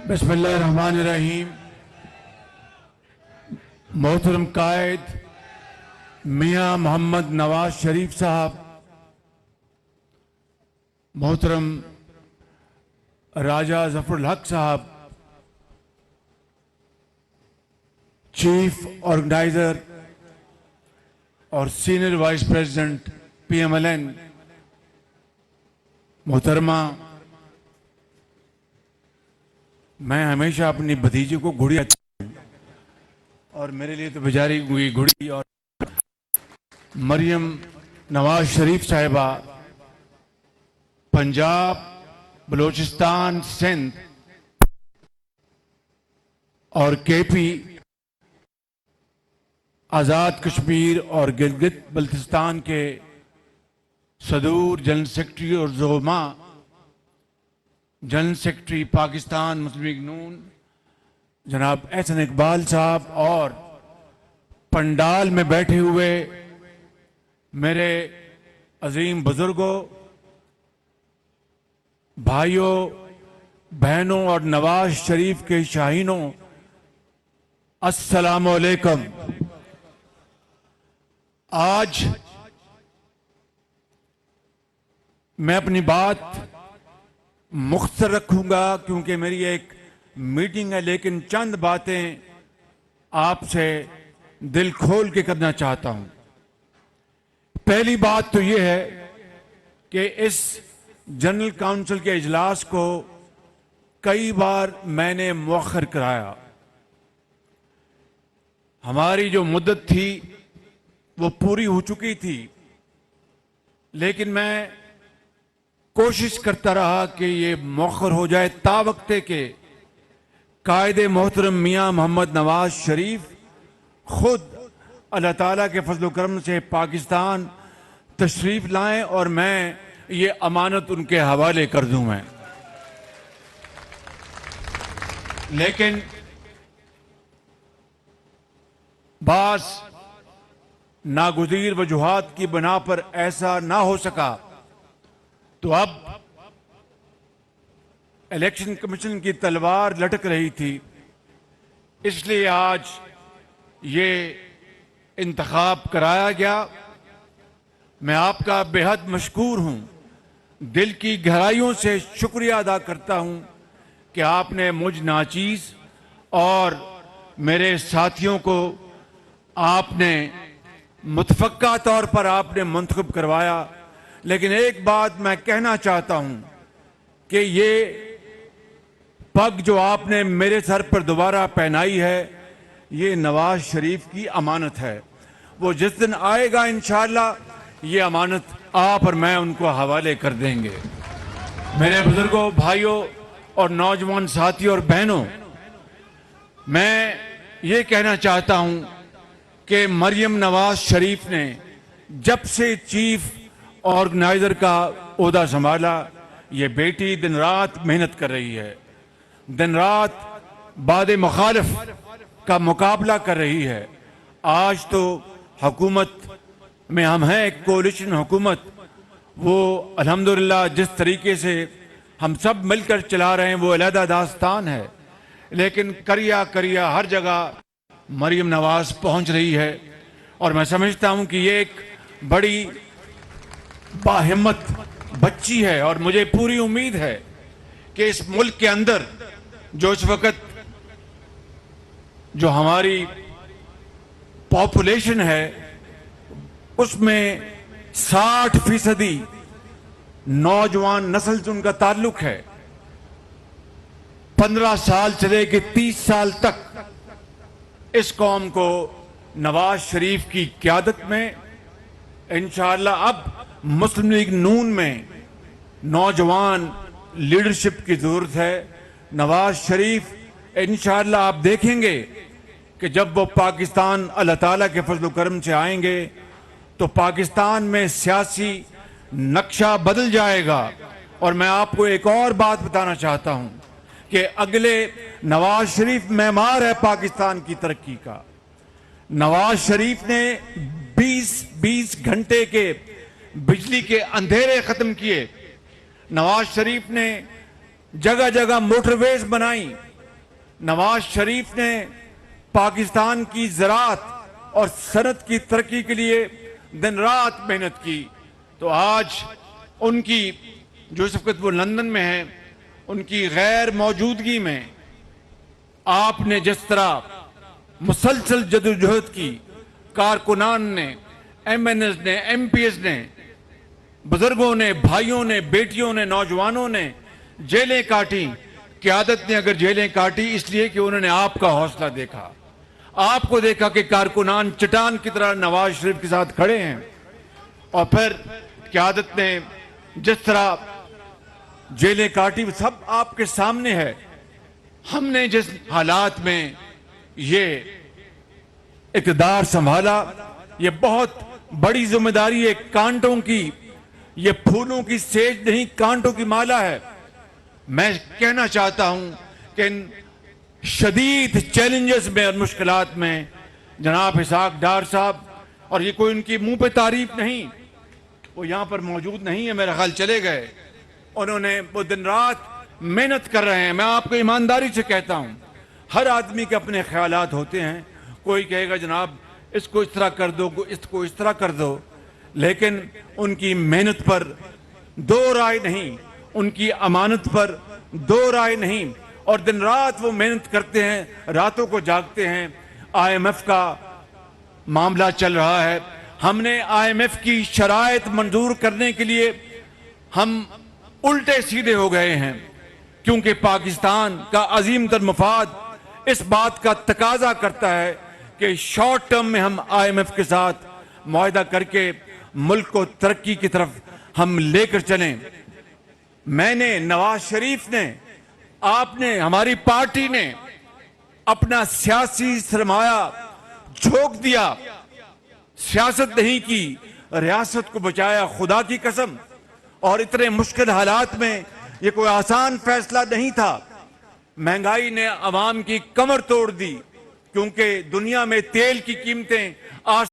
बिस्मिल्लाहिर्रहमानिर्रहीम। मोहतरम कायद मियां मोहम्मद नवाज शरीफ साहब, मोहतरम राजा जफरुल हक साहब, चीफ ऑर्गेनाइजर और सीनियर वाइस प्रेसिडेंट PMLN, मोहतरमा, मैं हमेशा अपनी भतीजी को गुड़िया कहता हूं और मेरे लिए तो बेचारी हुई गुड़ी और मरियम नवाज शरीफ साहिबा पंजाब, बलूचिस्तान, सिंध और KP, आज़ाद कश्मीर और गिलगित बल्तिस्तान के सदूर जनरल सेक्रेटरी और ज़ोमा जनरल सेक्रेटरी पाकिस्तान मुस्लिम लीग नून जनाब एहसन इकबाल साहब और पंडाल में बैठे हुए मेरे अजीम बुजुर्गों, भाइयों, बहनों और नवाज शरीफ के शाहीनों, अस्सलाम वालेकुम। आज मैं अपनी बात मुख्तर रखूंगा क्योंकि मेरी एक मीटिंग है, लेकिन चंद बातें आपसे दिल खोल के करना चाहता हूं। पहली बात तो यह है कि इस जनरल काउंसिल के इजलास को कई बार मैंने मुअख्खर कराया। हमारी जो मुद्दत थी वो पूरी हो चुकी थी, लेकिन मैं कोशिश करता रहा कि ये मौखर हो जाए तावक्ते के कायदे मोहतरम मियां मोहम्मद नवाज शरीफ खुद अल्लाह ताला के फजल करम से पाकिस्तान तशरीफ लाएं और मैं ये अमानत उनके हवाले कर दूं। मैं लेकिन बास नागुज़ीर वजूहात की बिना पर ऐसा ना हो सका, तो अब इलेक्शन कमीशन की तलवार लटक रही थी, इसलिए आज ये इंतखाब कराया गया। मैं आपका बेहद मशकूर हूं, दिल की गहराइयों से शुक्रिया अदा करता हूं कि आपने मुझ नाचीज और मेरे साथियों को आपने मुतफक्का तौर पर आपने मुंतखब करवाया। लेकिन एक बात मैं कहना चाहता हूं कि ये पग जो आपने मेरे सर पर दोबारा पहनाई है, ये नवाज शरीफ की अमानत है। वो जिस दिन आएगा इंशाअल्लाह ये अमानत आप और मैं उनको हवाले कर देंगे। मेरे बुजुर्गों, भाइयों और नौजवान साथियों और बहनों, मैं ये कहना चाहता हूं कि मरियम नवाज शरीफ ने जब से चीफ ऑर्गेनाइजर का ओहदा संभाला, ये बेटी दिन रात मेहनत कर रही है, दिन रात बादे मुखालिफ का मुकाबला कर रही है। आज तो हुकूमत में हम हैं, एक कोलिशन हुकूमत, वो अल्हम्दुलिल्लाह जिस तरीके से हम सब मिलकर चला रहे हैं वो अलहदा दास्तान है, लेकिन करिया करिया हर जगह मरियम नवाज पहुंच रही है। और मैं समझता हूं कि ये एक बड़ी बाहिम्मत बच्ची है और मुझे पूरी उम्मीद है कि इस मुल्क के अंदर जो इस वक्त जो हमारी पॉपुलेशन है उसमें 60% नौजवान नस्ल से उनका ताल्लुक है। 15 साल से लेकर 30 साल तक इस कौम को नवाज शरीफ की क़यादत में इंशाअल्लाह अब मुस्लिम लीग नून में नौजवान लीडरशिप की जरूरत है। नवाज शरीफ इंशाअल्लाह आप देखेंगे कि जब वो पाकिस्तान अल्लाह ताला के फजल करम से आएंगे तो पाकिस्तान में सियासी नक्शा बदल जाएगा। और मैं आपको एक और बात बताना चाहता हूं कि अगले नवाज शरीफ मेमार है पाकिस्तान की तरक्की का। नवाज शरीफ ने 20 घंटे के बिजली के अंधेरे खत्म किए। नवाज शरीफ ने जगह जगह मोटरवेज बनाई, नवाज शरीफ ने पाकिस्तान की ज़राअत और सनत की तरक्की के लिए दिन रात मेहनत की, तो आज उनकी जो इस वक्त वो लंदन में है, उनकी गैर मौजूदगी में आपने जिस तरह मुसलसल जदोजहद की, कारकुनान ने, MNS ने, MPs ने, बुजुर्गों ने, भाइयों ने, बेटियों ने, नौजवानों ने जेलें काटी। क़यादत ने अगर जेलें काटी इसलिए कि उन्होंने आपका हौसला देखा, आपको देखा कि कारकुनान चट्टान की तरह नवाज शरीफ के साथ खड़े हैं, और फिर क़यादत ने जिस तरह जेलें काटी सब आपके सामने है। हमने जिस हालात में ये इक़्तिदार संभाला, ये बहुत बड़ी जिम्मेदारी है। कांटों की, ये फूलों की सेज नहीं, कांटों की माला है। मैं कहना चाहता हूं कि इन शदीद चैलेंजेस में और मुश्किलात में जनाब इसहाक डार साहब, और ये कोई उनकी मुंह पे तारीफ नहीं, वो यहां पर मौजूद नहीं है, मेरा ख्याल चले गए, उन्होंने वो दिन रात मेहनत कर रहे हैं। मैं आपको ईमानदारी से कहता हूं, हर आदमी के अपने ख्यालात होते हैं। कोई कहेगा जनाब इसको इस तरह कर दो, इसको इस तरह कर दो, लेकिन उनकी मेहनत पर दो राय नहीं, उनकी अमानत पर दो राय नहीं, और दिन रात वो मेहनत करते हैं, रातों को जागते हैं। IMF का मामला चल रहा है, हमने IMF की शराइत मंजूर करने के लिए हम उल्टे सीधे हो गए हैं, क्योंकि पाकिस्तान का अजीम तर मफाद इस बात का तकाजा करता है कि शॉर्ट टर्म में हम IMF के साथ मुआहदा करके मुल्क को तरक्की की तरफ हम लेकर चलें। मैंने, नवाज शरीफ ने, आपने, हमारी पार्टी ने अपना सियासी सरमाया झोंक दिया, सियासत नहीं की, रियासत को बचाया, खुदा की कसम। और इतने मुश्किल हालात में ये कोई आसान फैसला नहीं था। महंगाई ने अवाम की कमर तोड़ दी, क्योंकि दुनिया में तेल की कीमतें आज